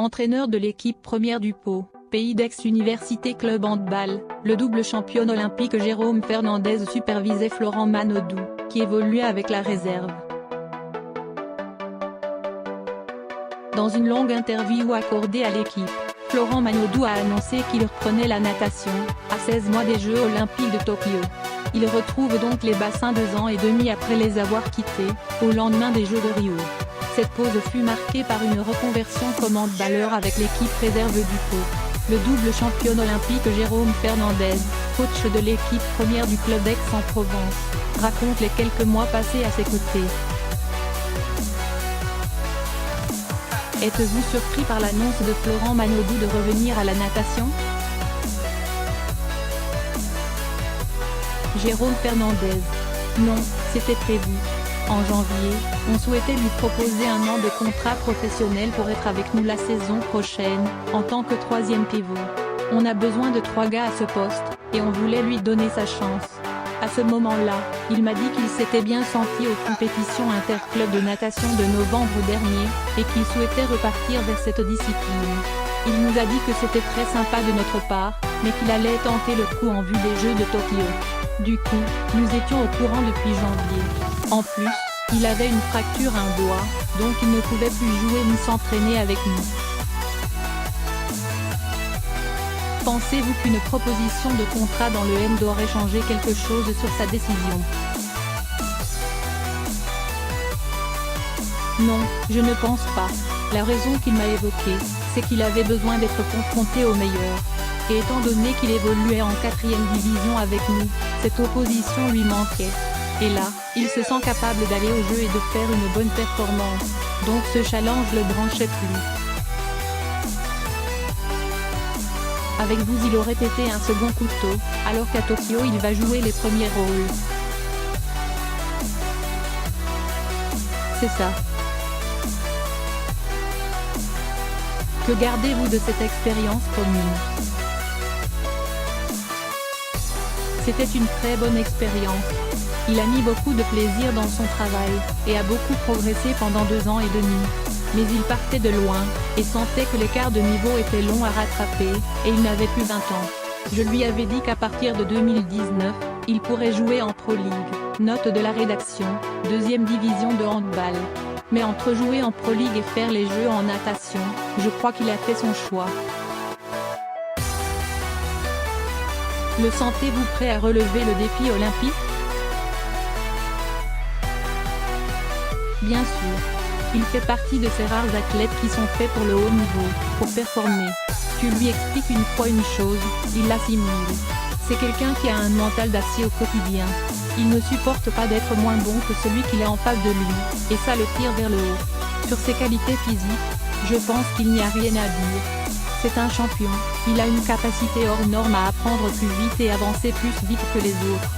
Entraîneur de l'équipe première du Pau, pays d'ex-Université Club Handball, le double championne olympique Jérôme Fernandez supervisait Florent Manodou, qui évoluait avec la réserve. Dans une longue interview accordée à l'équipe, Florent Manodou a annoncé qu'il reprenait la natation, à 16 mois des Jeux Olympiques de Tokyo. Il retrouve donc les bassins 2 ans et demi après les avoir quittés, au lendemain des Jeux de Rio. Cette pause fut marquée par une reconversion comme handballeur avec l'équipe réserve du Pau. Le double championne olympique Jérôme Fernandez, coach de l'équipe première du club d'Aix-en-Provence, raconte les quelques mois passés à ses côtés. Êtes-vous surpris par l'annonce de Florent Manodou de revenir à la natation? Jérôme Fernandez: non, c'était prévu. En janvier, on souhaitait lui proposer 1 an de contrat professionnel pour être avec nous la saison prochaine, en tant que 3e pivot. On a besoin de 3 gars à ce poste, et on voulait lui donner sa chance. À ce moment-là, il m'a dit qu'il s'était bien senti aux compétitions interclubs de natation de novembre dernier, et qu'il souhaitait repartir vers cette discipline. Il nous a dit que c'était très sympa de notre part, mais qu'il allait tenter le coup en vue des Jeux de Tokyo. Du coup, nous étions au courant depuis janvier. En plus, il avait une fracture à un doigt, donc il ne pouvait plus jouer ni s'entraîner avec nous. Pensez-vous qu'une proposition de contrat dans le Hand aurait changé quelque chose sur sa décision? Non, je ne pense pas. La raison qu'il m'a évoquée, c'est qu'il avait besoin d'être confronté aux meilleurs. Et étant donné qu'il évoluait en 4e division avec nous, cette opposition lui manquait. Et là, il se sent capable d'aller au jeu et de faire une bonne performance. Donc ce challenge le branchait plus. Avec vous il aurait été un second couteau, alors qu'à Tokyo il va jouer les premiers rôles. C'est ça. Que gardez-vous de cette expérience commune? C'était une très bonne expérience. Il a mis beaucoup de plaisir dans son travail, et a beaucoup progressé pendant 2 ans et demi. Mais il partait de loin, et sentait que l'écart de niveau était long à rattraper, et il n'avait plus 20 ans. Je lui avais dit qu'à partir de 2019, il pourrait jouer en Pro League. Note de la rédaction, 2e division de handball. Mais entre jouer en Pro League et faire les Jeux en natation, je crois qu'il a fait son choix. Le sentez-vous prêt à relever le défi olympique? Bien sûr. Il fait partie de ces rares athlètes qui sont faits pour le haut niveau, pour performer. Tu lui expliques une fois une chose, il l'assimile. C'est quelqu'un qui a un mental d'acier au quotidien. Il ne supporte pas d'être moins bon que celui qu'il a en face de lui, et ça le tire vers le haut. Sur ses qualités physiques, je pense qu'il n'y a rien à dire. C'est un champion, il a une capacité hors norme à apprendre plus vite et avancer plus vite que les autres.